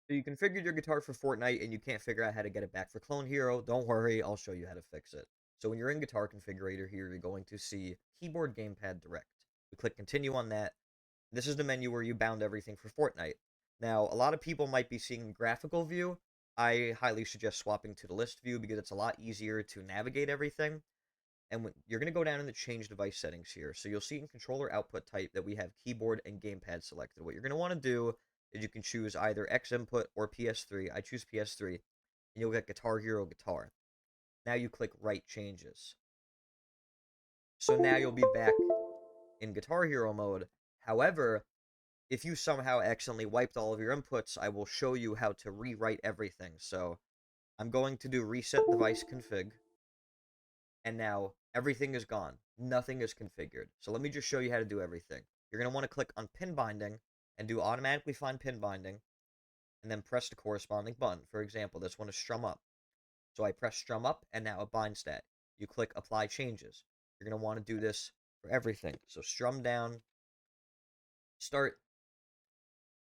So you configured your guitar for Fortnite and you can't figure out how to get it back for Clone Hero. Don't worry, I'll show you how to fix it. So when you're in Guitar Configurator here, you're going to see Keyboard Gamepad Direct. You click Continue on that. This is the menu where you bound everything for Fortnite. Now, a lot of people might be seeing graphical view. I highly suggest swapping to the list view because it's a lot easier to navigate everything. And you're going to go down in the change device settings here. So you'll see in controller output type that we have keyboard and gamepad selected. What you're going to want to do is you can choose either X input or PS3. I choose PS3, and you'll get Guitar Hero Guitar. Now you click Write Changes. So now you'll be back in Guitar Hero mode. However, if you somehow accidentally wiped all of your inputs, I will show you how to rewrite everything. So I'm going to do Reset Device Config, and now everything is gone. Nothing is configured. So let me just show you how to do everything. You're going to want to click on Pin Binding and do Automatically Find Pin Binding, and then press the corresponding button. For example, this one is Strum Up. So I press Strum Up, and now it binds that. You click Apply Changes. You're going to want to do this for everything. So Strum Down, Start,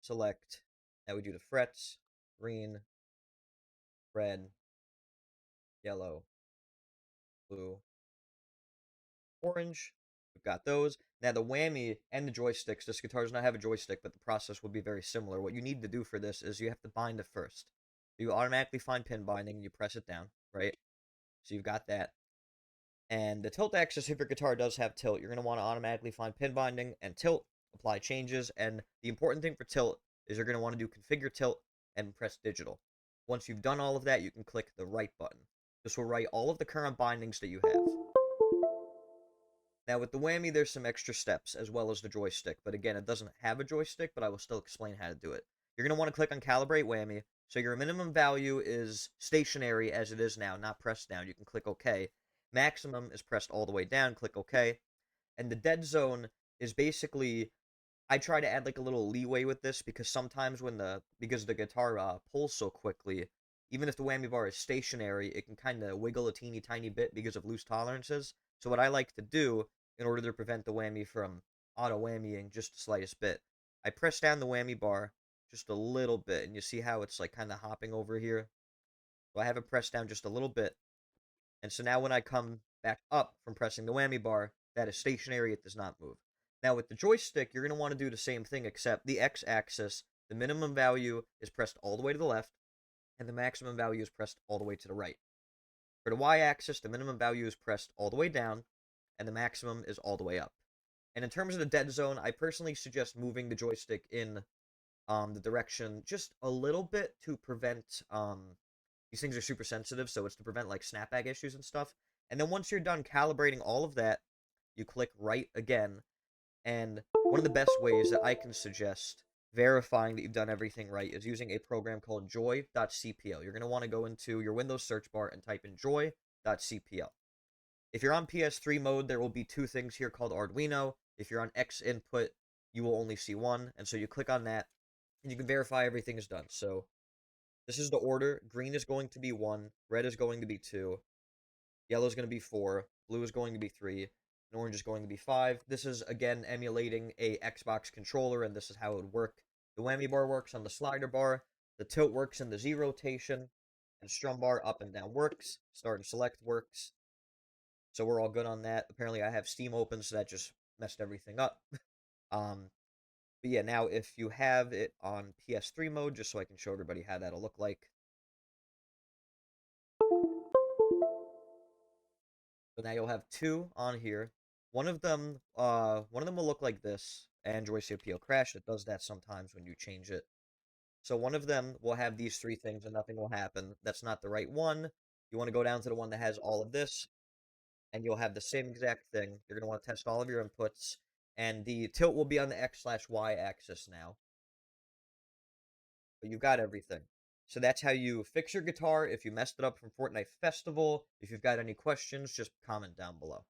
Select. Now we do the frets, green, red, yellow, blue, orange. We've got those. Now the whammy and the joysticks. This guitar does not have a joystick, but the process will be very similar. What you need to do for this is you have to bind it first. You automatically find pin binding and you press it down, right? So you've got that. And the tilt axis, if your guitar does have tilt, you're going to want to automatically find pin binding and tilt, apply changes. And the important thing for tilt is you're going to want to do configure tilt and press digital. Once you've done all of that, you can click the write button. This will write all of the current bindings that you have. Now with the whammy, there's some extra steps as well as the joystick, but again, it doesn't have a joystick, but I will still explain how to do it. You're going to want to click on Calibrate Whammy, so your minimum value is stationary as it is now, not pressed down. You can click OK. Maximum is pressed all the way down, click OK. And the dead zone is basically, I try to add like a little leeway with this because sometimes because the guitar pulls so quickly, even if the whammy bar is stationary, it can kind of wiggle a teeny tiny bit because of loose tolerances. So what I like to do in order to prevent the whammy from auto whammying just the slightest bit, I press down the whammy bar just a little bit, and you see how it's like kind of hopping over here. So I have it pressed down just a little bit, and so now when I come back up from pressing the whammy bar, that is stationary, it does not move. Now with the joystick, you're going to want to do the same thing, except the x-axis, the minimum value is pressed all the way to the left, and the maximum value is pressed all the way to the right. For the y-axis, the minimum value is pressed all the way down, and the maximum is all the way up. And in terms of the dead zone, I personally suggest moving the joystick in the direction just a little bit to prevent these things are super sensitive, so it's to prevent like snapback issues and stuff. And then once you're done calibrating all of that, you click Write again. And one of the best ways that I can suggest verifying that you've done everything right is using a program called joy.cpl. You're going to want to go into your Windows search bar and type in joy.cpl. If you're on PS3 mode, there will be two things here called Arduino. If you're on X input, you will only see one. And so you click on that, and you can verify everything is done. So this is the order. Green is going to be 1, red is going to be 2, yellow is going to be 4, blue is going to be 3, and orange is going to be 5. This is, again, emulating a Xbox controller, and this is how it would work. The whammy bar works on the slider bar, the tilt works in the Z rotation, and strum bar up and down works, start and select works. So we're all good on that. Apparently I have Steam open, so that just messed everything up. But yeah, now if you have it on PS3 mode, just so I can show everybody how that'll look like. So now you'll have two on here. One of them will look like this, and Joystick will crash. It does that sometimes when you change it. So one of them will have these three things and nothing will happen. That's not the right one. You want to go down to the one that has all of this, and you'll have the same exact thing. You're going to want to test all of your inputs, and the tilt will be on the X/Y axis now. But you've got everything. So that's how you fix your guitar. If you messed it up from Fortnite Festival, if you've got any questions, just comment down below.